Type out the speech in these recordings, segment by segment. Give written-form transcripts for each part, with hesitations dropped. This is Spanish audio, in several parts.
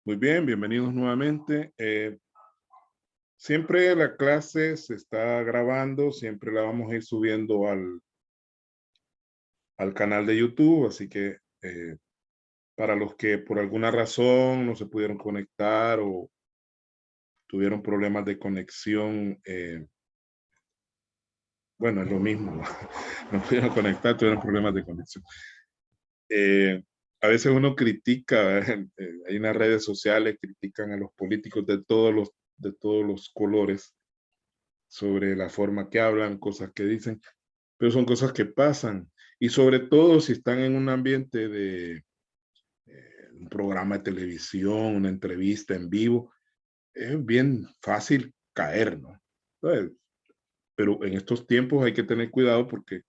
Muy bien, bienvenidos nuevamente. Siempre la clase se está grabando, siempre la vamos a ir subiendo al canal de YouTube, así que para los que por alguna razón no se pudieron conectar o tuvieron problemas de conexión, bueno, es lo mismo, no pudieron conectar, tuvieron problemas de conexión. Eh, a veces uno critica, hay unas redes sociales, critican a los políticos de todos los colores sobre la forma que hablan, cosas que dicen, pero son cosas que pasan. Y sobre todo si están en un ambiente de un programa de televisión, una entrevista en vivo, es bien fácil caer, ¿no? Entonces, pero en estos tiempos hay que tener cuidado porque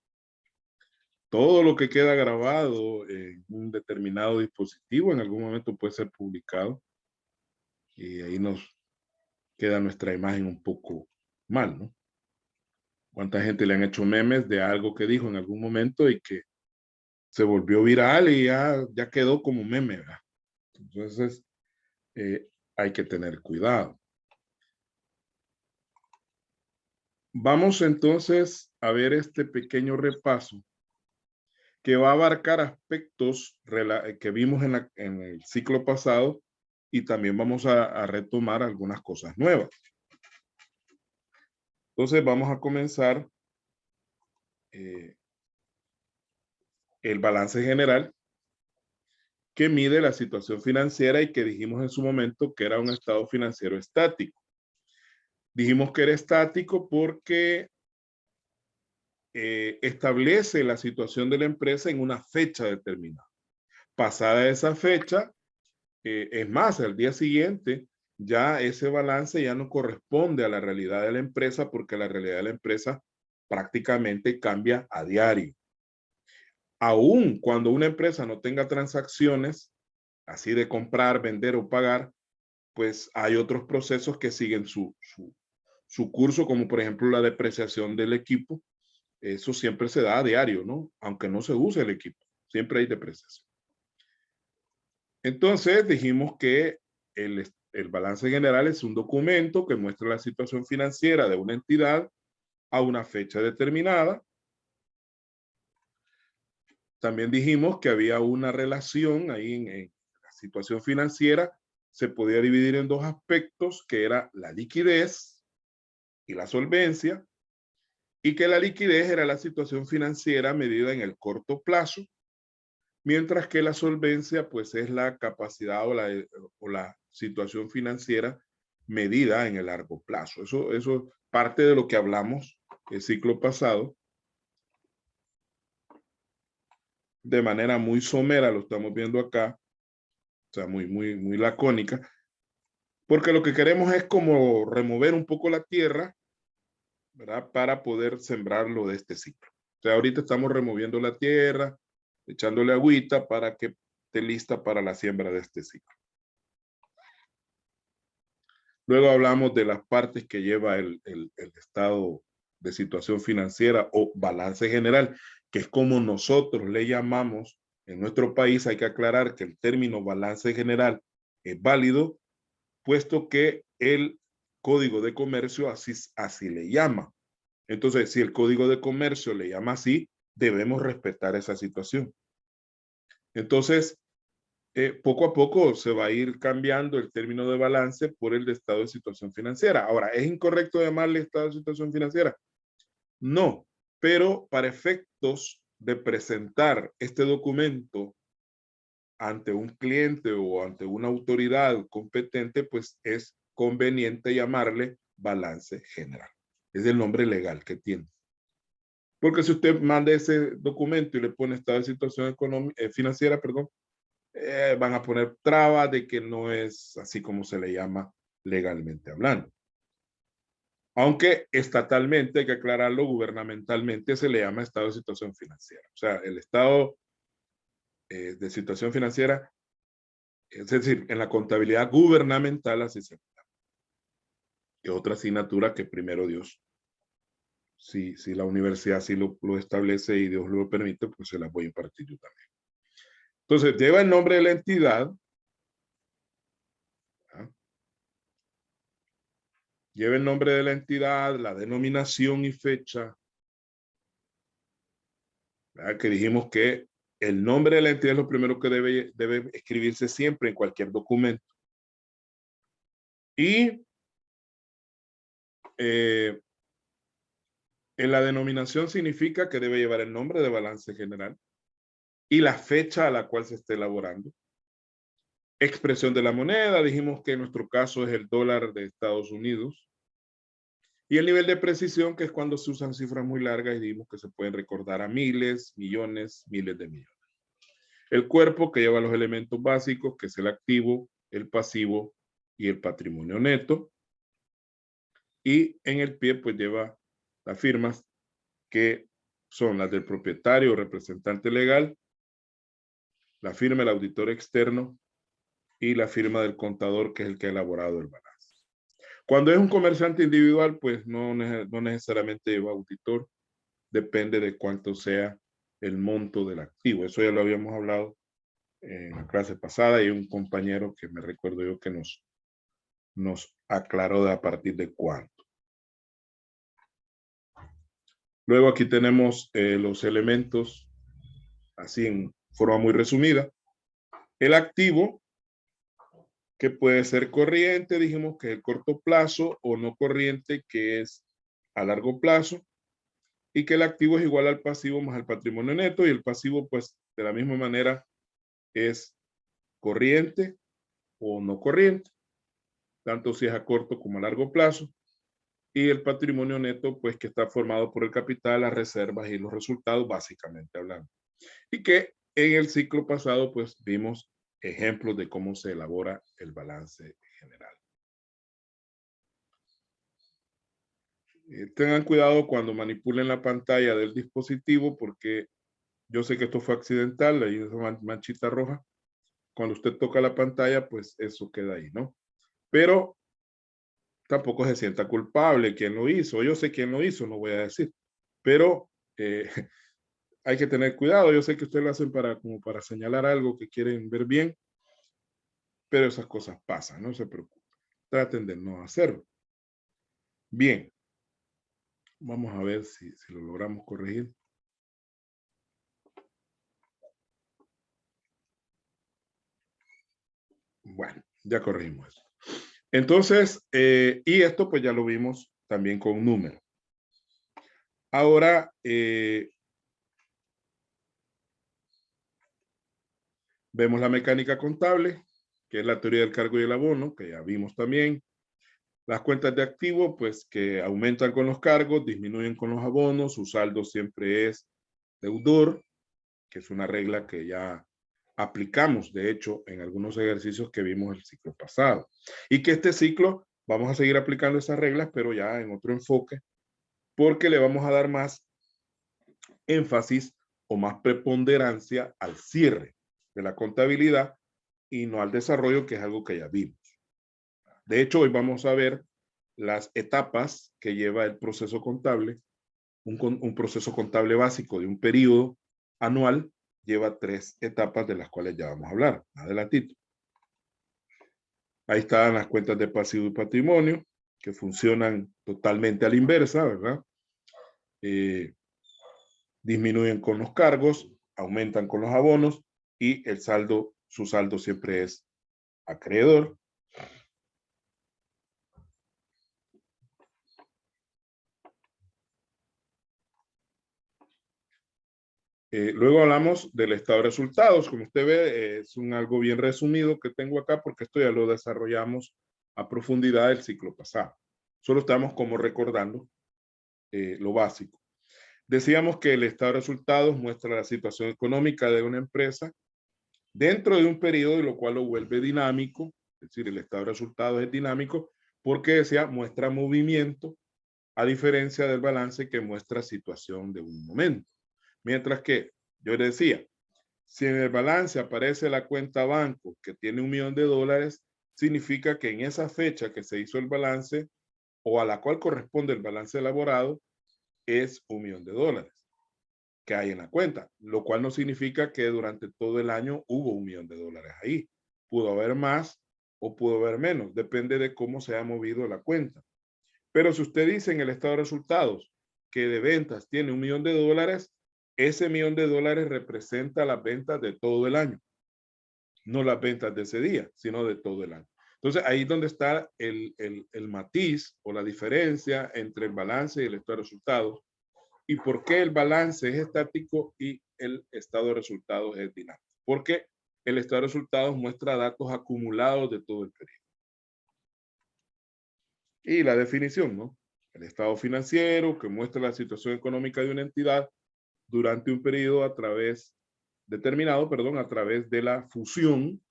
todo lo que queda grabado en un determinado dispositivo en algún momento puede ser publicado y ahí nos queda nuestra imagen un poco mal, ¿no? ¿Cuánta gente le han hecho memes de algo que dijo en algún momento y que se volvió viral y ya quedó como meme, ¿verdad? Entonces, hay que tener cuidado. Vamos entonces a ver este pequeño repaso que va a abarcar aspectos que vimos en el ciclo pasado y también vamos a retomar algunas cosas nuevas. Entonces, vamos a comenzar el balance general que mide la situación financiera y que dijimos en su momento que era un estado financiero estático. Dijimos que era estático porque establece la situación de la empresa en una fecha determinada. Pasada esa fecha, es más, al día siguiente, ya ese balance ya no corresponde a la realidad de la empresa porque la realidad de la empresa prácticamente cambia a diario. Aún cuando una empresa no tenga transacciones, así de comprar, vender o pagar, pues hay otros procesos que siguen su curso, como por ejemplo la depreciación del equipo. Eso siempre se da a diario, ¿no? Aunque no se use el equipo, siempre hay depreciación. Entonces dijimos que el balance general es un documento que muestra la situación financiera de una entidad a una fecha determinada. También dijimos que había una relación ahí en la situación financiera, se podía dividir en dos aspectos, que era la liquidez y la solvencia, y que la liquidez era la situación financiera medida en el corto plazo, mientras que la solvencia pues es la capacidad o la situación financiera medida en el largo plazo. Eso parte de lo que hablamos el ciclo pasado. De manera muy somera lo estamos viendo acá, o sea, muy lacónica, porque lo que queremos es como remover un poco la tierra, ¿verdad? Para poder sembrarlo de este ciclo. O sea, ahorita estamos removiendo la tierra, echándole agüita para que esté lista para la siembra de este ciclo. Luego hablamos de las partes que lleva el estado de situación financiera o balance general, que es como nosotros le llamamos en nuestro país. Hay que aclarar que el término balance general es válido, puesto que el Código de Comercio así le llama. Entonces, si el Código de Comercio le llama así, debemos respetar esa situación. Entonces, poco a poco se va a ir cambiando el término de balance por el de estado de situación financiera. Ahora, ¿es incorrecto llamarle estado de situación financiera? No, pero para efectos de presentar este documento ante un cliente o ante una autoridad competente, pues es conveniente llamarle balance general. Es el nombre legal que tiene. Porque si usted manda ese documento y le pone estado de situación financiera, perdón, van a poner trabas de que no es así como se le llama legalmente hablando. Aunque estatalmente, hay que aclararlo, gubernamentalmente se le llama estado de situación financiera. O sea, el estado de situación financiera, es decir, en la contabilidad gubernamental así se llama. Y otra asignatura que primero Dios, si la universidad así lo establece y Dios lo permite, pues se las voy a impartir yo también. Entonces, lleva el nombre de la entidad, lleva el nombre de la entidad, la denominación y fecha, ¿verdad? Que dijimos que el nombre de la entidad es lo primero que debe escribirse siempre en cualquier documento. Y en la denominación significa que debe llevar el nombre de balance general y la fecha a la cual se esté elaborando. Expresión de la moneda, dijimos que en nuestro caso es el dólar de Estados Unidos. Y el nivel de precisión, que es cuando se usan cifras muy largas y dijimos que se pueden recordar a miles, millones, miles de millones. El cuerpo, que lleva los elementos básicos, que es el activo, el pasivo y el patrimonio neto. Y en el pie, pues lleva las firmas, que son las del propietario o representante legal, la firma del auditor externo y la firma del contador, que es el que ha elaborado el balance. Cuando es un comerciante individual, pues no necesariamente lleva auditor, depende de cuánto sea el monto del activo. Eso ya lo habíamos hablado en la clase pasada y un compañero que me recuerdo yo que nos aclaró de a partir de cuánto. Luego aquí tenemos los elementos, así en forma muy resumida. El activo, que puede ser corriente, dijimos que es el corto plazo, o no corriente, que es a largo plazo, y que el activo es igual al pasivo más el patrimonio neto, y el pasivo, pues, de la misma manera, es corriente o no corriente, tanto si es a corto como a largo plazo, y el patrimonio neto, pues, que está formado por el capital, las reservas y los resultados, básicamente hablando. Y que en el ciclo pasado, pues, vimos ejemplos de cómo se elabora el balance general. Tengan cuidado cuando manipulen la pantalla del dispositivo, porque yo sé que esto fue accidental, ahí esa manchita roja. Cuando usted toca la pantalla, pues eso queda ahí, ¿no? Pero tampoco se sienta culpable quien lo hizo. Yo sé quién lo hizo, no voy a decir. Pero hay que tener cuidado. Yo sé que ustedes lo hacen como para señalar algo que quieren ver bien, pero esas cosas pasan, no se preocupen. Traten de no hacerlo. Bien. Vamos a ver si lo logramos corregir. Bueno, ya corregimos eso. Entonces, y esto pues ya lo vimos también con números. Ahora, vemos la mecánica contable, que es la teoría del cargo y el abono, que ya vimos también. Las cuentas de activo, pues que aumentan con los cargos, disminuyen con los abonos, su saldo siempre es deudor, que es una regla que ya aplicamos, de hecho, en algunos ejercicios que vimos el ciclo pasado. Y que este ciclo vamos a seguir aplicando esas reglas, pero ya en otro enfoque, porque le vamos a dar más énfasis o más preponderancia al cierre de la contabilidad y no al desarrollo, que es algo que ya vimos. De hecho, hoy vamos a ver las etapas que lleva el proceso contable. Un proceso contable básico de un periodo anual lleva 3 etapas de las cuales ya vamos a hablar. Adelantito. Ahí están las cuentas de pasivo y patrimonio, que funcionan totalmente a la inversa, ¿verdad? Disminuyen con los cargos, aumentan con los abonos y el saldo, su saldo siempre es acreedor. Luego hablamos del estado de resultados. Como usted ve, es algo bien resumido que tengo acá porque esto ya lo desarrollamos a profundidad el ciclo pasado. Solo estamos como recordando lo básico. Decíamos que el estado de resultados muestra la situación económica de una empresa dentro de un periodo, y lo cual lo vuelve dinámico. Es decir, el estado de resultados es dinámico porque decía muestra movimiento, a diferencia del balance que muestra situación de un momento. Mientras que yo le decía, si en el balance aparece la cuenta banco que tiene $1.000.000, significa que en esa fecha que se hizo el balance o a la cual corresponde el balance elaborado es $1.000.000 que hay en la cuenta, lo cual no significa que durante todo el año hubo $1.000.000 ahí. Pudo haber más o pudo haber menos, depende de cómo se ha movido la cuenta. Pero si usted dice en el estado de resultados que de ventas tiene $1 millón, ese $1 millón representa las ventas de todo el año, no las ventas de ese día, sino de todo el año. Entonces, ahí es donde está el matiz o la diferencia entre el balance y el estado de resultados, y por qué el balance es estático y el estado de resultados es dinámico. Porque el estado de resultados muestra datos acumulados de todo el periodo. Y la definición, ¿no? El estado financiero que muestra la situación económica de una entidad durante un periodo determinado, a través de la fusión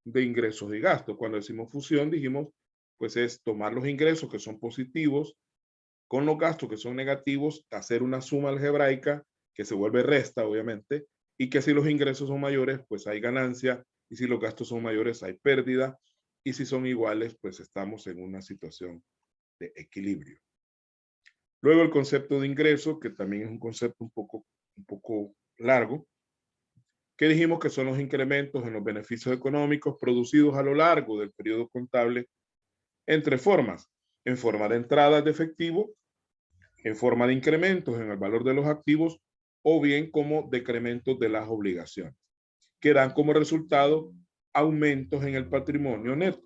de ingresos y gastos. Cuando decimos fusión, dijimos, pues es tomar los ingresos que son positivos con los gastos que son negativos, hacer una suma algebraica que se vuelve resta, obviamente, y que si los ingresos son mayores, pues hay ganancia, y si los gastos son mayores, hay pérdida, y si son iguales, pues estamos en una situación de equilibrio. Luego el concepto de ingreso, que también es un concepto un poco largo, que dijimos que son los incrementos en los beneficios económicos producidos a lo largo del periodo contable en tres formas: en forma de entradas de efectivo, en forma de incrementos en el valor de los activos, o bien como decrementos de las obligaciones, que dan como resultado aumentos en el patrimonio neto,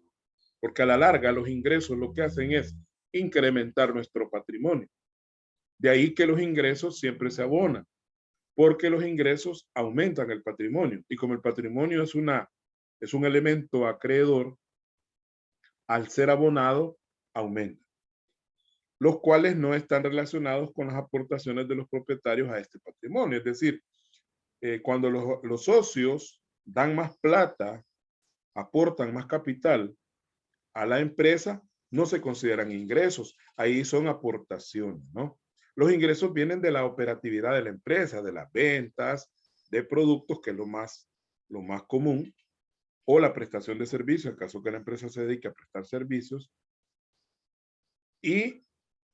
porque a la larga los ingresos lo que hacen es incrementar nuestro patrimonio. De ahí que los ingresos siempre se abonan, porque los ingresos aumentan el patrimonio, y como el patrimonio es un elemento acreedor, al ser abonado aumenta, los cuales no están relacionados con las aportaciones de los propietarios a este patrimonio. Es decir, cuando los socios dan más plata, aportan más capital a la empresa, no se consideran ingresos, ahí son aportaciones, ¿no? Los ingresos vienen de la operatividad de la empresa, de las ventas, de productos, que es lo más común, o la prestación de servicios, en caso que la empresa se dedique a prestar servicios, y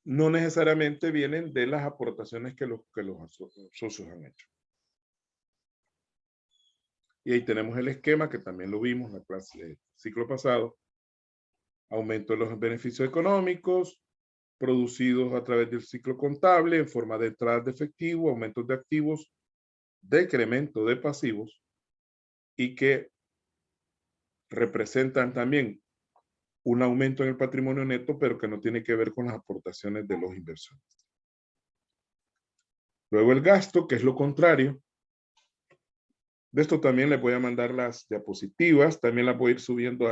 no necesariamente vienen de las aportaciones que los socios han hecho. Y ahí tenemos el esquema, que también lo vimos en la clase ciclo pasado. Aumento de los beneficios económicos producidos a través del ciclo contable en forma de entradas de efectivo, aumentos de activos, decremento de pasivos, y que representan también un aumento en el patrimonio neto, pero que no tiene que ver con las aportaciones de los inversionistas. Luego el gasto, que es lo contrario. De esto también les voy a mandar las diapositivas, también las voy a ir subiendo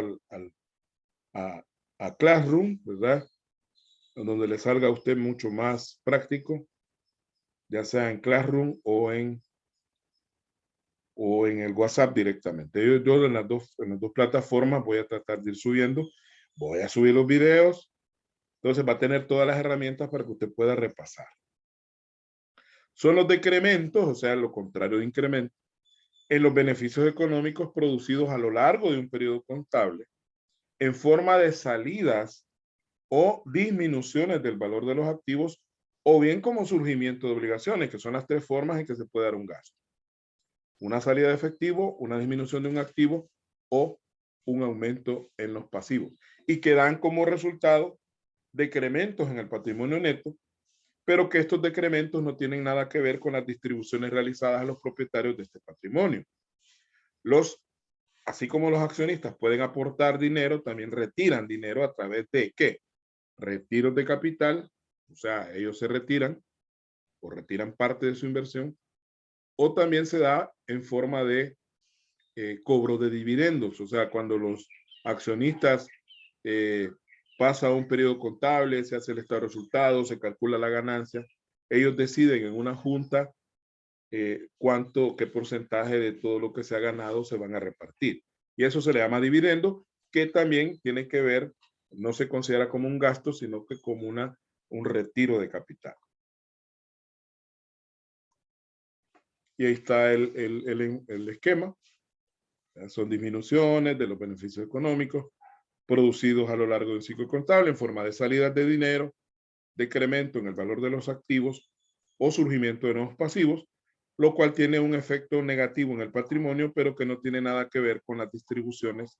a Classroom, ¿verdad? Donde le salga a usted mucho más práctico, ya sea en Classroom o en el WhatsApp directamente. Yo en las dos plataformas voy a tratar de ir subiendo, voy a subir los videos, entonces va a tener todas las herramientas para que usted pueda repasar. Son los decrementos, o sea, lo contrario de incremento, en los beneficios económicos producidos a lo largo de un periodo contable, en forma de salidas o disminuciones del valor de los activos, o bien como surgimiento de obligaciones, que son las tres formas en que se puede dar un gasto: una salida de efectivo, una disminución de un activo o un aumento en los pasivos, y que dan como resultado decrementos en el patrimonio neto, pero que estos decrementos no tienen nada que ver con las distribuciones realizadas a los propietarios de este patrimonio. Así como los accionistas pueden aportar dinero, también retiran dinero a través de ¿qué? Retiros de capital, o sea, ellos se retiran o retiran parte de su inversión, o también se da en forma de cobro de dividendos, o sea, cuando los accionistas pasa un periodo contable, se hace el estado de resultados, se calcula la ganancia, ellos deciden en una junta qué porcentaje de todo lo que se ha ganado se van a repartir. Y eso se le llama dividendo, que también tiene que ver, no se considera como un gasto, sino que como un retiro de capital. Y ahí está el esquema. Son disminuciones de los beneficios económicos producidos a lo largo del ciclo contable en forma de salidas de dinero, decremento en el valor de los activos o surgimiento de nuevos pasivos, lo cual tiene un efecto negativo en el patrimonio, pero que no tiene nada que ver con las distribuciones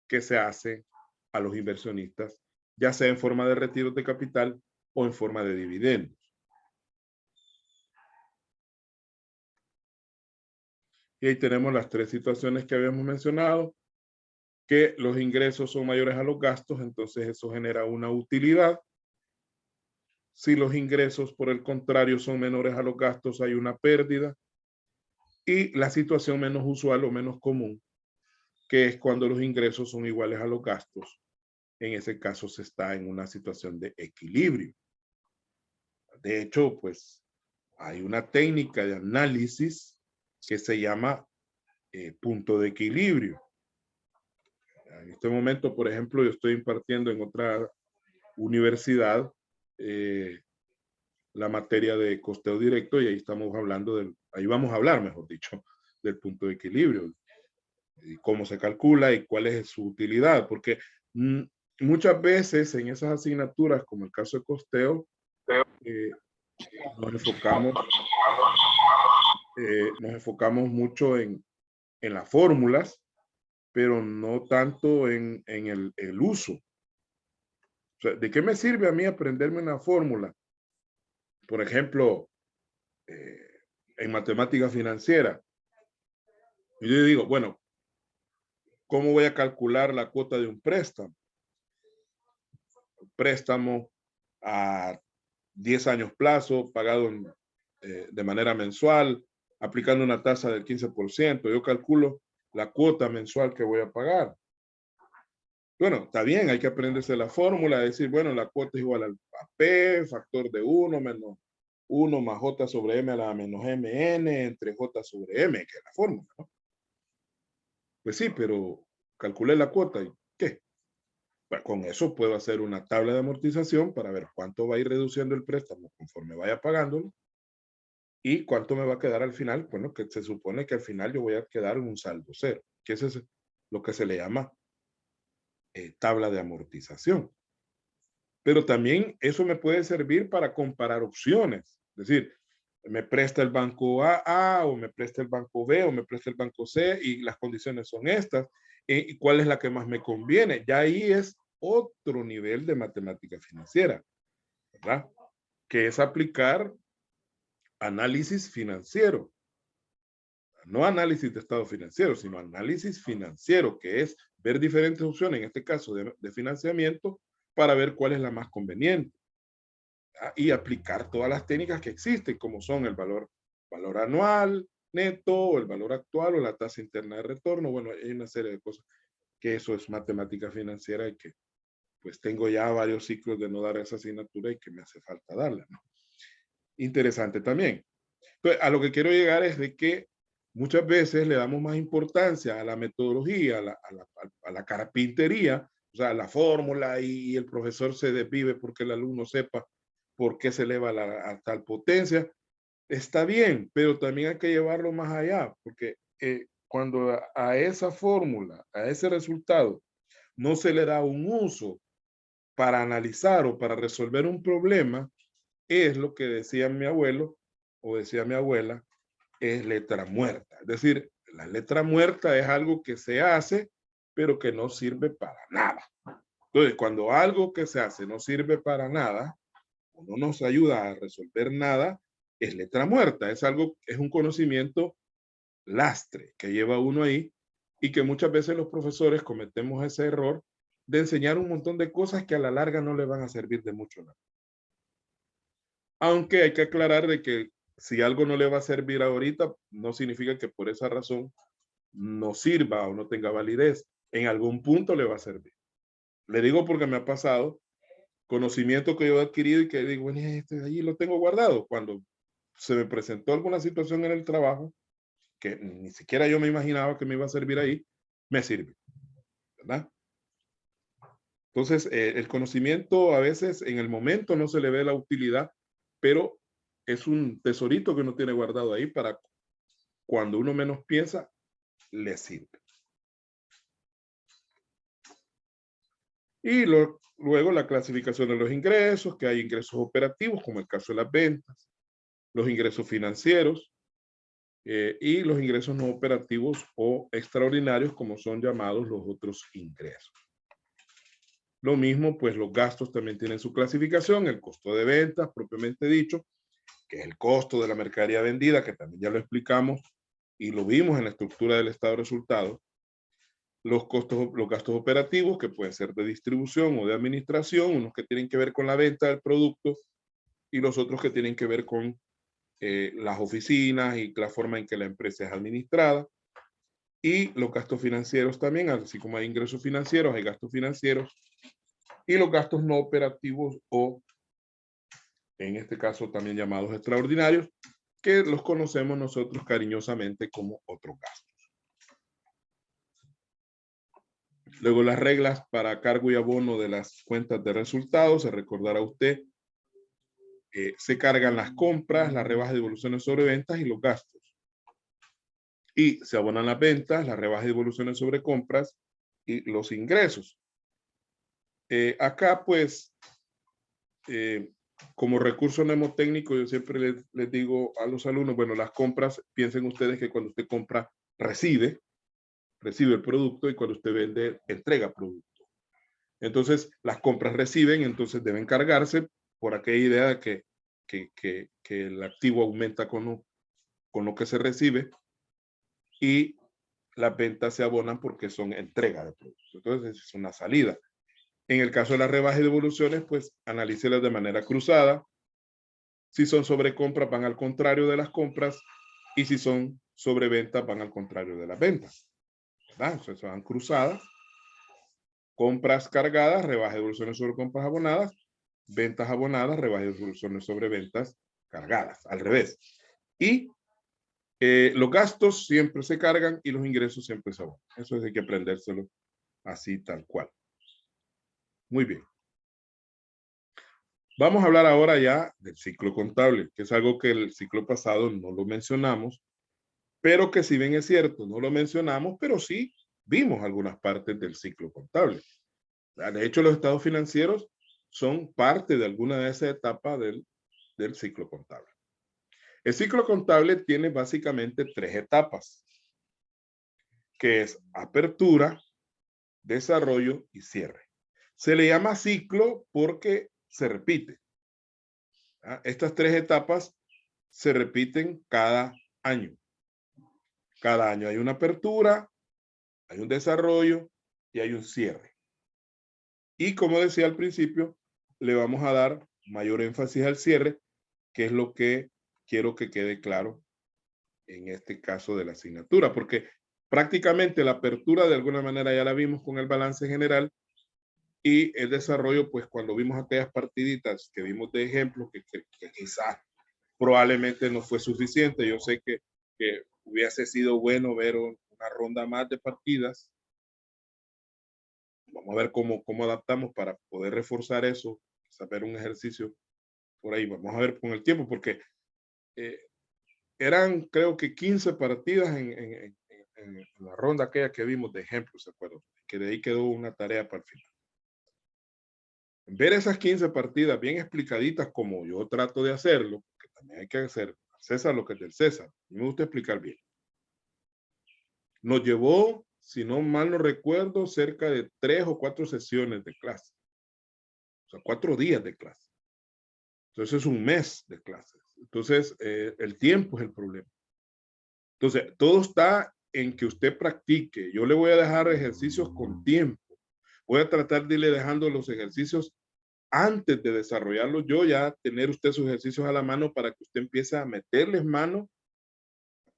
que se hacen a los inversionistas ya sea en forma de retiros de capital o en forma de dividendos. Y ahí tenemos las tres situaciones que habíamos mencionado, que los ingresos son mayores a los gastos, entonces eso genera una utilidad. Si los ingresos, por el contrario, son menores a los gastos, hay una pérdida. Y la situación menos usual o menos común, que es cuando los ingresos son iguales a los gastos. En ese caso se está en una situación de equilibrio. De hecho, pues hay una técnica de análisis que se llama punto de equilibrio. En este momento, por ejemplo, yo estoy impartiendo en otra universidad la materia de costeo directo y ahí estamos hablando ahí vamos a hablar, mejor dicho, del punto de equilibrio, y cómo se calcula y cuál es su utilidad, porque muchas veces en esas asignaturas, como el caso de costeo, nos enfocamos mucho en las fórmulas, pero no tanto en el uso. O sea, ¿de qué me sirve a mí aprenderme una fórmula? Por ejemplo, en matemática financiera. Y yo digo, bueno, ¿cómo voy a calcular la cuota de un préstamo? Préstamo a 10 años plazo, pagado de manera mensual, aplicando una tasa del 15%. Yo calculo la cuota mensual que voy a pagar. Bueno, está bien, hay que aprenderse la fórmula, decir, bueno, la cuota es igual a P, factor de 1 menos 1 más J sobre M a la menos MN entre J sobre M, que es la fórmula, ¿no? Pues sí, pero calculé la cuota y ¿qué? Bueno, con eso puedo hacer una tabla de amortización para ver cuánto va a ir reduciendo el préstamo conforme vaya pagándolo y cuánto me va a quedar al final. Bueno, que se supone que al final yo voy a quedar en un saldo cero, que eso es lo que se le llama tabla de amortización. Pero también eso me puede servir para comparar opciones. Es decir, me presta el banco A o me presta el banco B o me presta el banco C y las condiciones son estas. ¿Y cuál es la que más me conviene? Ya ahí es otro nivel de matemática financiera, ¿verdad? Que es aplicar análisis financiero. No análisis de estado financiero, sino análisis financiero, que es ver diferentes opciones, en este caso de financiamiento, para ver cuál es la más conveniente. Y aplicar todas las técnicas que existen, como son el valor anual, neto, el valor actual o la tasa interna de retorno. Bueno, hay una serie de cosas que eso es matemática financiera y que pues tengo ya varios ciclos de no dar esa asignatura y que me hace falta darla, ¿no? Interesante también. Entonces, a lo que quiero llegar es de que muchas veces le damos más importancia a la metodología, a la carpintería, o sea, la fórmula y el profesor se desvive porque el alumno sepa por qué se eleva a tal potencia. Está bien, pero también hay que llevarlo más allá, porque cuando a esa fórmula, a ese resultado, no se le da un uso para analizar o para resolver un problema, es lo que decía mi abuelo o decía mi abuela, es letra muerta. Es decir, la letra muerta es algo que se hace, pero que no sirve para nada. Entonces, cuando algo que se hace no sirve para nada, o no nos ayuda a resolver nada, es letra muerta. Es algo, es un conocimiento lastre que lleva uno ahí y que muchas veces los profesores cometemos ese error de enseñar un montón de cosas que a la larga no le van a servir de mucho nada. Aunque hay que aclarar de que si algo no le va a servir ahorita, no significa que por esa razón no sirva o no tenga validez. En algún punto le va a servir. Le digo porque me ha pasado conocimiento que yo he adquirido y que digo, bueno, este de allí lo tengo guardado. Cuando se me presentó alguna situación en el trabajo que ni siquiera yo me imaginaba que me iba a servir ahí, me sirve, ¿verdad? Entonces, el conocimiento a veces en el momento no se le ve la utilidad, pero es un tesorito que uno tiene guardado ahí para cuando uno menos piensa, le sirve. Y luego la clasificación de los ingresos, que hay ingresos operativos, como el caso de las ventas, los ingresos financieros y los ingresos no operativos o extraordinarios, como son llamados los otros ingresos. Lo mismo, pues los gastos también tienen su clasificación, el costo de ventas propiamente dicho, que es el costo de la mercadería vendida, que también ya lo explicamos y lo vimos en la estructura del estado de resultados. Los costos, los gastos operativos, que pueden ser de distribución o de administración, unos que tienen que ver con la venta del producto y los otros que tienen que ver con las oficinas y la forma en que la empresa es administrada. Y los gastos financieros también, así como hay ingresos financieros, hay gastos financieros y los gastos no operativos o, en este caso, también llamados extraordinarios, que los conocemos nosotros cariñosamente como otros gastos. Luego las reglas para cargo y abono de las cuentas de resultados, se recordará usted, se cargan las compras, las rebajas de devoluciones sobre ventas y los gastos. Y se abonan las ventas, las rebajas de devoluciones sobre compras y los ingresos. Acá, pues, como recurso mnemotécnico, yo siempre les digo a los alumnos, bueno, las compras, piensen ustedes que cuando usted compra, recibe el producto y cuando usted vende, entrega producto. Entonces, las compras reciben, entonces deben cargarse por aquella idea de que el activo aumenta con lo que se recibe y las ventas se abonan porque son entrega de productos. Entonces, es una salida. En el caso de las rebajas y devoluciones, pues analícelas de manera cruzada. Si son sobre compras, van al contrario de las compras. Y si son sobre ventas, van al contrario de las ventas. ¿Verdad? Entonces van cruzadas. Compras cargadas, rebajas y devoluciones sobre compras abonadas. Ventas abonadas, rebajas y devoluciones sobre ventas cargadas. Al revés. Y los gastos siempre se cargan y los ingresos siempre se abonan. Eso hay que aprendérselo así tal cual. Muy bien. Vamos a hablar ahora ya del ciclo contable, que es algo que el ciclo pasado no lo mencionamos, pero que si bien es cierto, no lo mencionamos, pero sí vimos algunas partes del ciclo contable. De hecho, los estados financieros son parte de alguna de esas etapas del ciclo contable. El ciclo contable tiene básicamente 3 etapas, que es apertura, desarrollo y cierre. Se le llama ciclo porque se repite. Estas 3 etapas se repiten cada año. Cada año hay una apertura, hay un desarrollo y hay un cierre. Y como decía al principio, le vamos a dar mayor énfasis al cierre, que es lo que quiero que quede claro en este caso de la asignatura, porque prácticamente la apertura de alguna manera ya la vimos con el balance general y el desarrollo, pues cuando vimos aquellas partiditas que vimos de ejemplo, que quizás probablemente no fue suficiente. Yo sé que hubiese sido bueno ver una ronda más de partidas. Vamos a ver cómo adaptamos para poder reforzar eso, saber un ejercicio por ahí. Vamos a ver con el tiempo, porque eran creo que 15 partidas en la ronda aquella que vimos de ejemplo, ¿se acuerdan? Que de ahí quedó una tarea para el final. Ver esas 15 partidas bien explicaditas como yo trato de hacerlo, porque también hay que hacer al César lo que es del César. Me gusta explicar bien. Nos llevó, si no mal no recuerdo, cerca de 3 o 4 sesiones de clase. O sea, 4 días de clase. Entonces es un mes de clases. Entonces el tiempo es el problema. Entonces todo está en que usted practique. Yo le voy a dejar ejercicios con tiempo. Voy a tratar de irle dejando los ejercicios antes de desarrollarlos yo, ya tener usted sus ejercicios a la mano para que usted empiece a meterles mano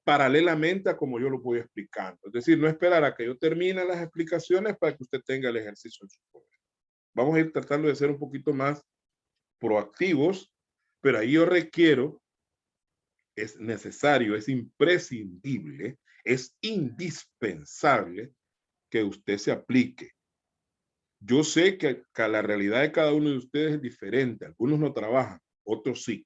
paralelamente a como yo lo voy explicando. Es decir, no esperar a que yo termine las explicaciones para que usted tenga el ejercicio en su poder. Vamos a ir tratando de ser un poquito más proactivos, pero ahí yo requiero, es necesario, es imprescindible, es indispensable que usted se aplique. Yo sé que la realidad de cada uno de ustedes es diferente. Algunos no trabajan, otros sí.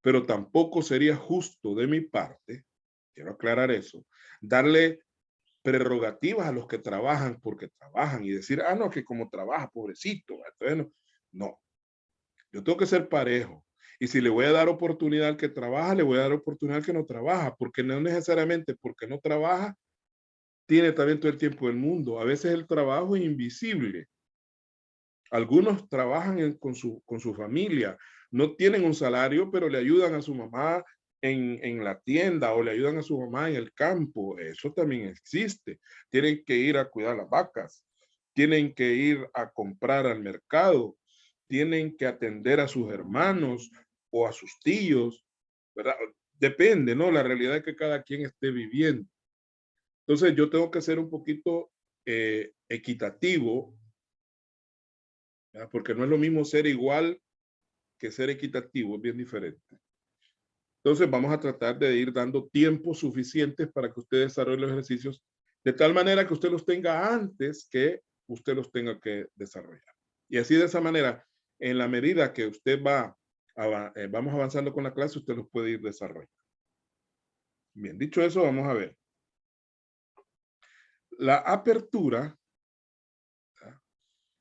Pero tampoco sería justo de mi parte, quiero aclarar eso, darle prerrogativas a los que trabajan porque trabajan y decir, no, que como trabaja, pobrecito. Entonces, no, yo tengo que ser parejo. Y si le voy a dar oportunidad al que trabaja, le voy a dar oportunidad al que no trabaja, porque no necesariamente porque no trabaja, tiene también todo el tiempo del mundo. A veces el trabajo es invisible. Algunos trabajan con su familia, no tienen un salario, pero le ayudan a su mamá en la tienda o le ayudan a su mamá en el campo. Eso también existe. Tienen que ir a cuidar las vacas, tienen que ir a comprar al mercado, tienen que atender a sus hermanos o a sus tíos, ¿verdad? Depende, ¿no? La realidad es que cada quien esté viviendo. Entonces yo tengo que ser un poquito equitativo, ¿verdad? Porque no es lo mismo ser igual que ser equitativo, es bien diferente. Entonces vamos a tratar de ir dando tiempo suficientes para que usted desarrolle los ejercicios de tal manera que usted los tenga antes que usted los tenga que desarrollar. Y así de esa manera, en la medida que usted vamos avanzando con la clase, usted los puede ir desarrollando. Bien, dicho eso, vamos a ver. La apertura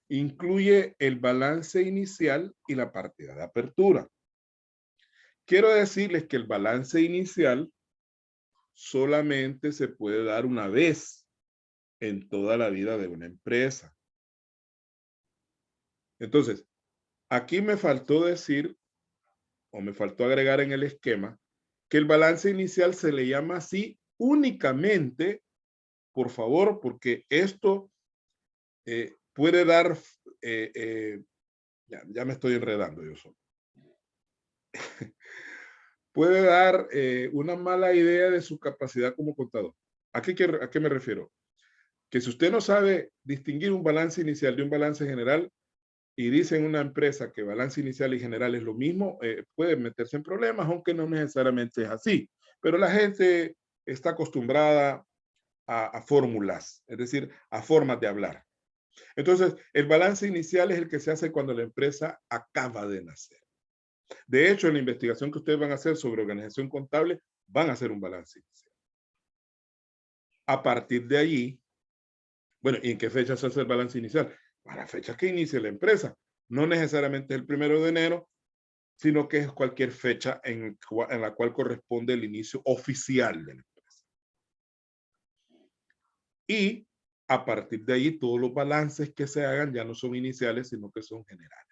incluye el balance inicial y la partida de apertura. Quiero decirles que el balance inicial solamente se puede dar una vez en toda la vida de una empresa. Entonces, aquí me faltó decir o me faltó agregar en el esquema que el balance inicial se le llama así únicamente, por favor, porque esto puede dar, ya me estoy enredando yo solo. Puede dar una mala idea de su capacidad como contador. ¿A qué me refiero? Que si usted no sabe distinguir un balance inicial de un balance general y dice en una empresa que balance inicial y general es lo mismo, puede meterse en problemas, aunque no necesariamente es así. Pero la gente está acostumbrada a fórmulas, es decir, a formas de hablar. Entonces, el balance inicial es el que se hace cuando la empresa acaba de nacer. De hecho, en la investigación que ustedes van a hacer sobre organización contable, van a hacer un balance inicial. A partir de allí, bueno, ¿y en qué fecha se hace el balance inicial? A la fecha que inicie la empresa. No necesariamente el 1 de enero, sino que es cualquier fecha en la cual corresponde el inicio oficial de la empresa. Y a partir de ahí, todos los balances que se hagan ya no son iniciales, sino que son generales.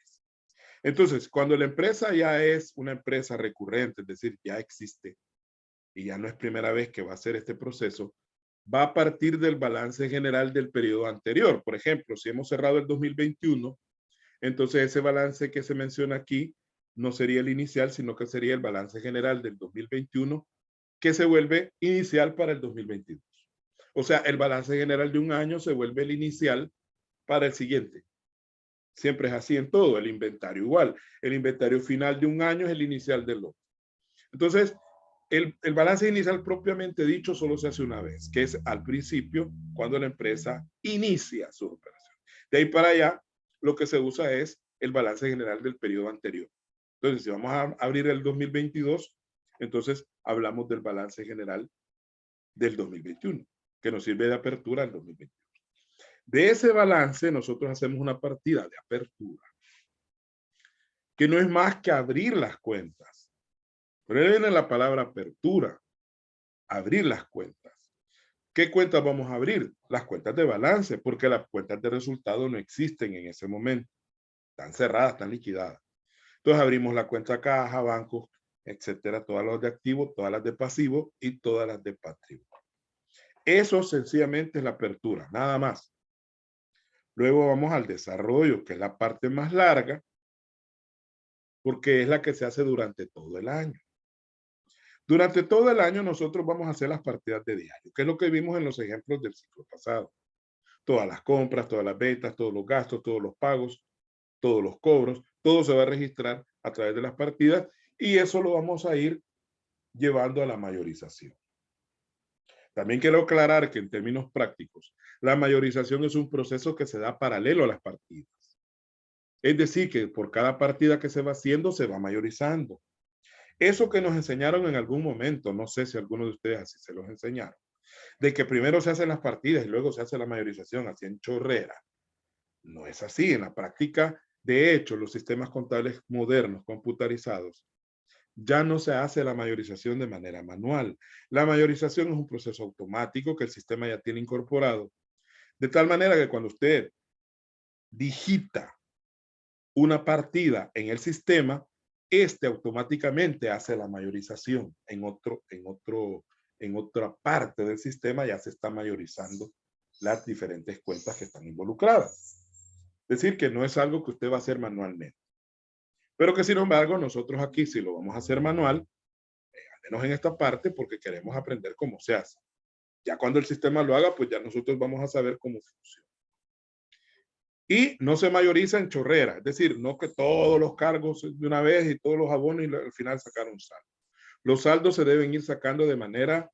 Entonces, cuando la empresa ya es una empresa recurrente, es decir, ya existe y ya no es primera vez que va a hacer este proceso, va a partir del balance general del periodo anterior. Por ejemplo, si hemos cerrado el 2021, entonces ese balance que se menciona aquí no sería el inicial, sino que sería el balance general del 2021, que se vuelve inicial para el 2022. O sea, el balance general de un año se vuelve el inicial para el siguiente. Siempre es así en todo, el inventario igual. El inventario final de un año es el inicial del otro. Entonces, el balance inicial propiamente dicho solo se hace una vez, que es al principio, cuando la empresa inicia su operación. De ahí para allá, lo que se usa es el balance general del periodo anterior. Entonces, si vamos a abrir el 2022, entonces hablamos del balance general del 2021, que nos sirve de apertura al 2021. De ese balance, nosotros hacemos una partida de apertura, que no es más que abrir las cuentas. Pero ahí viene la palabra apertura, abrir las cuentas. ¿Qué cuentas vamos a abrir? Las cuentas de balance, porque las cuentas de resultado no existen en ese momento. Están cerradas, están liquidadas. Entonces abrimos la cuenta caja, bancos, etcétera, todas las de activo, todas las de pasivo y todas las de pasivo. Eso sencillamente es la apertura, nada más. Luego vamos al desarrollo, que es la parte más larga, porque es la que se hace durante todo el año. Durante todo el año nosotros vamos a hacer las partidas de diario, que es lo que vimos en los ejemplos del ciclo pasado. Todas las compras, todas las ventas, todos los gastos, todos los pagos, todos los cobros, todo se va a registrar a través de las partidas y eso lo vamos a ir llevando a la mayorización. También quiero aclarar que en términos prácticos, la mayorización es un proceso que se da paralelo a las partidas. Es decir, que por cada partida que se va haciendo, se va mayorizando. Eso que nos enseñaron en algún momento, no sé si alguno de ustedes así se los enseñaron, de que primero se hacen las partidas y luego se hace la mayorización, así en chorrera. No es así. En la práctica, de hecho, los sistemas contables modernos, computarizados, ya no se hace la mayorización de manera manual. La mayorización es un proceso automático que el sistema ya tiene incorporado. De tal manera que cuando usted digita una partida en el sistema, este automáticamente hace la mayorización en otra parte del sistema, ya se está mayorizando las diferentes cuentas que están involucradas. Es decir, que no es algo que usted va a hacer manualmente. Pero que sin embargo, nosotros aquí sí lo vamos a hacer manual, al menos en esta parte, porque queremos aprender cómo se hace. Ya cuando el sistema lo haga, pues ya nosotros vamos a saber cómo funciona. Y no se mayoriza en chorrera, es decir, no que todos los cargos de una vez y todos los abonos y al final sacar un saldo. Los saldos se deben ir sacando de manera,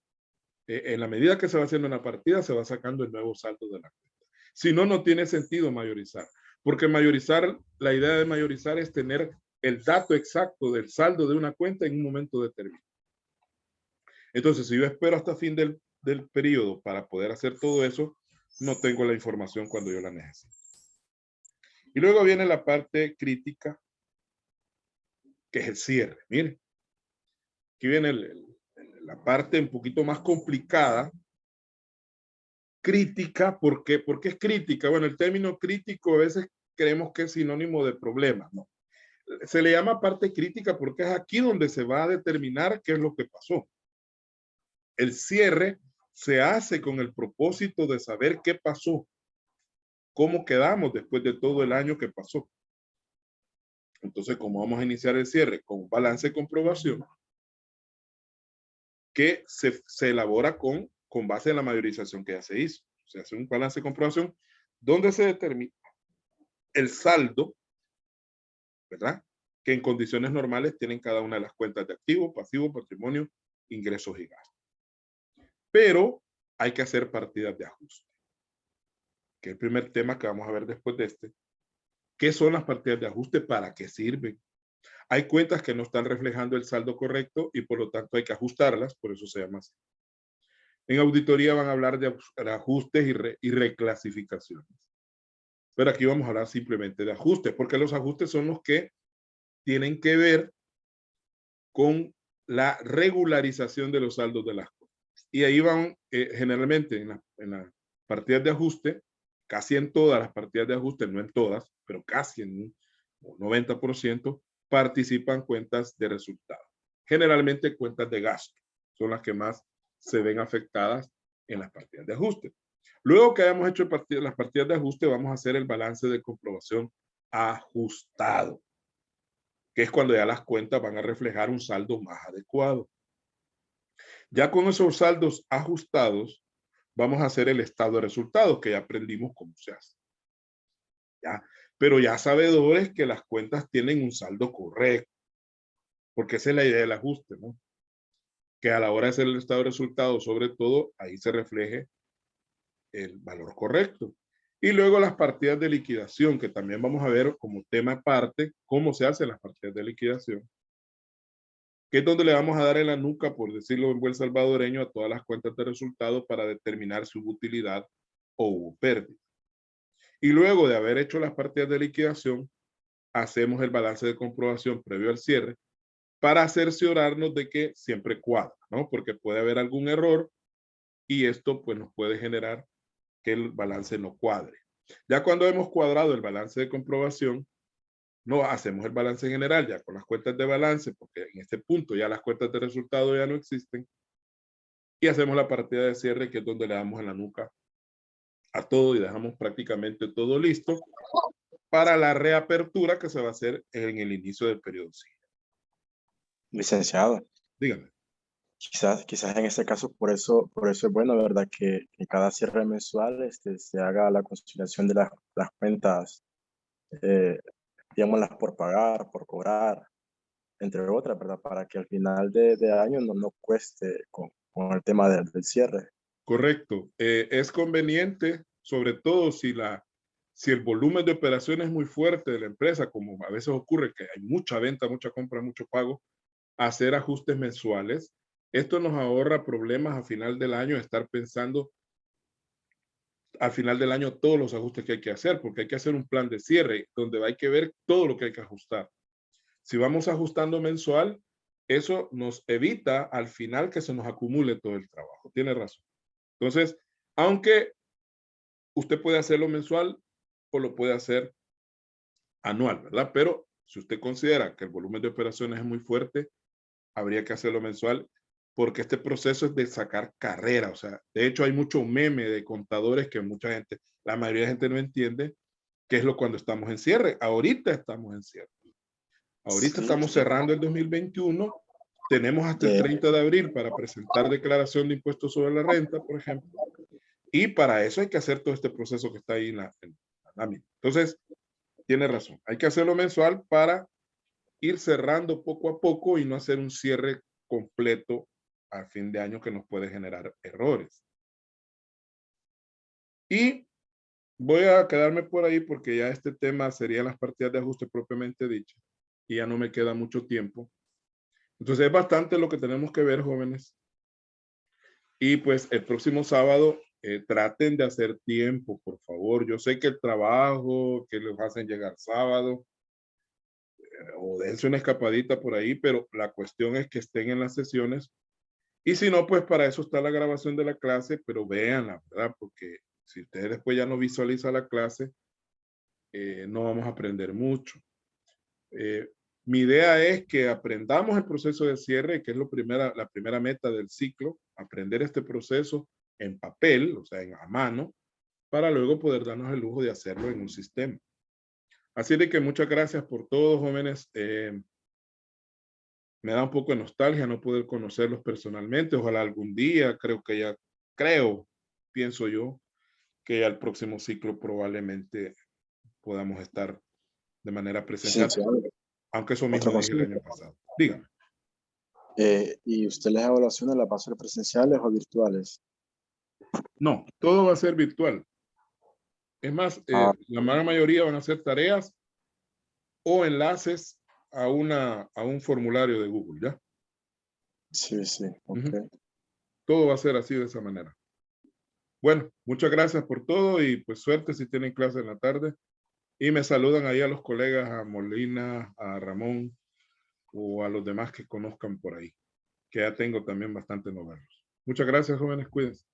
en la medida que se va haciendo una partida, se va sacando el nuevo saldo de la cuenta. Si no, no tiene sentido mayorizar, porque mayorizar, la idea de mayorizar es tener el dato exacto del saldo de una cuenta en un momento determinado. Entonces, si yo espero hasta fin del periodo para poder hacer todo eso, no tengo la información cuando yo la necesito. Y luego viene la parte crítica, que es el cierre. Miren, aquí viene la parte un poquito más complicada. Crítica, ¿por qué? ¿Por qué es crítica? Bueno, el término crítico a veces creemos que es sinónimo de problema, ¿no? Se le llama parte crítica porque es aquí donde se va a determinar qué es lo que pasó. El cierre se hace con el propósito de saber qué pasó, cómo quedamos después de todo el año que pasó. Entonces, ¿cómo vamos a iniciar el cierre? Con un balance de comprobación que se elabora con base en la mayorización que ya se hizo. Se hace un balance de comprobación donde se determina el saldo, ¿verdad? Que en condiciones normales tienen cada una de las cuentas de activo, pasivo, patrimonio, ingresos y gastos. Pero hay que hacer partidas de ajuste, que es el primer tema que vamos a ver después de este. ¿Qué son las partidas de ajuste? ¿Para qué sirven? Hay cuentas que no están reflejando el saldo correcto y por lo tanto hay que ajustarlas, por eso se llama así. En auditoría van a hablar de ajustes y reclasificaciones. Pero aquí vamos a hablar simplemente de ajustes, porque los ajustes son los que tienen que ver con la regularización de los saldos de las cuentas. Y ahí van, generalmente en las partidas de ajuste, casi en todas las partidas de ajuste, no en todas, pero casi en un 90%, participan cuentas de resultados. Generalmente cuentas de gasto son las que más se ven afectadas en las partidas de ajuste. Luego que hayamos hecho las partidas de ajuste, vamos a hacer el balance de comprobación ajustado, que es cuando ya las cuentas van a reflejar un saldo más adecuado. Ya con esos saldos ajustados, vamos a hacer el estado de resultados, que ya aprendimos cómo se hace. ¿Ya? Pero ya sabedores que las cuentas tienen un saldo correcto, porque esa es la idea del ajuste, ¿no? Que a la hora de hacer el estado de resultados, sobre todo, ahí se refleje el valor correcto. Y luego las partidas de liquidación, que también vamos a ver como tema aparte, cómo se hacen las partidas de liquidación, que es donde le vamos a dar en la nuca, por decirlo en buen salvadoreño, a todas las cuentas de resultados para determinar si hubo utilidad o hubo pérdida. Y luego de haber hecho las partidas de liquidación, hacemos el balance de comprobación previo al cierre para cerciorarnos de que siempre cuadra, ¿no? Porque puede haber algún error y esto pues nos puede generar que el balance no cuadre. Ya cuando hemos cuadrado el balance de comprobación, no hacemos el balance general ya con las cuentas de balance, porque en este punto ya las cuentas de resultado ya no existen, y hacemos la partida de cierre, que es donde le damos en la nuca a todo y dejamos prácticamente todo listo para la reapertura que se va a hacer en el inicio del periodo siguiente. Licenciado, Dígame. quizás en este caso, por eso es bueno, ¿verdad? Que cada cierre mensual se haga la conciliación de las cuentas, eh, digámoslas por pagar, por cobrar, entre otras, ¿verdad? Para que al final de año no cueste con el tema del cierre. Correcto. Es conveniente, sobre todo si el volumen de operaciones es muy fuerte de la empresa, como a veces ocurre que hay mucha venta, mucha compra, mucho pago, hacer ajustes mensuales. Esto nos ahorra problemas a final del año, estar pensando al final del año todos los ajustes que hay que hacer, porque hay que hacer un plan de cierre donde hay que ver todo lo que hay que ajustar. Si vamos ajustando mensual, eso nos evita al final que se nos acumule todo el trabajo. Tiene razón. Entonces, aunque usted puede hacerlo mensual o lo puede hacer anual, ¿verdad? Pero si usted considera que el volumen de operaciones es muy fuerte, habría que hacerlo mensual, porque este proceso es de sacar carrera. O sea, de hecho hay mucho meme de contadores que mucha gente, la mayoría de gente no entiende qué es lo cuando estamos en cierre. Ahorita estamos en cierre. Ahorita Sí, estamos cerrando el 2021. Tenemos hasta el 30 de abril para presentar declaración de impuestos sobre la renta, por ejemplo. Y para eso hay que hacer todo este proceso que está ahí en la lámina. Entonces, tiene razón. Hay que hacerlo mensual para ir cerrando poco a poco y no hacer un cierre completo a fin de año que nos puede generar errores. Y voy a quedarme por ahí porque ya este tema serían las partidas de ajuste propiamente dichas y ya no me queda mucho tiempo. Entonces es bastante lo que tenemos que ver, jóvenes. Y pues el próximo sábado traten de hacer tiempo, por favor. Yo sé que el trabajo, que les hacen llegar sábado, o dense una escapadita por ahí, pero la cuestión es que estén en las sesiones. Y si no, pues para eso está la grabación de la clase, pero véanla, ¿verdad? Porque si ustedes después ya no visualizan la clase, no vamos a aprender mucho. Mi idea es que aprendamos el proceso de cierre, que es la primera meta del ciclo, aprender este proceso en papel, o sea, a mano, para luego poder darnos el lujo de hacerlo en un sistema. Así de que muchas gracias por todo, jóvenes. Me da un poco de nostalgia no poder conocerlos personalmente. Ojalá algún día, pienso yo, que al próximo ciclo probablemente podamos estar de manera sí, presencial, claro. aunque eso Otra mismo dije el consulta. año pasado. Dígame. ¿Y usted las evaluaciones las va a hacer presenciales o virtuales? No, todo va a ser virtual. Es más, Ah, la gran mayoría van a ser tareas o enlaces a un formulario de Google, ¿ya? sí, sí, ok. Ujú. Todo va a ser así de esa manera. Bueno, muchas gracias por todo y pues suerte si tienen clase en la tarde. Y me saludan ahí a los colegas, a Molina, a Ramón o a los demás que conozcan por ahí, que ya tengo también bastante no verlos. Muchas gracias, jóvenes, cuídense.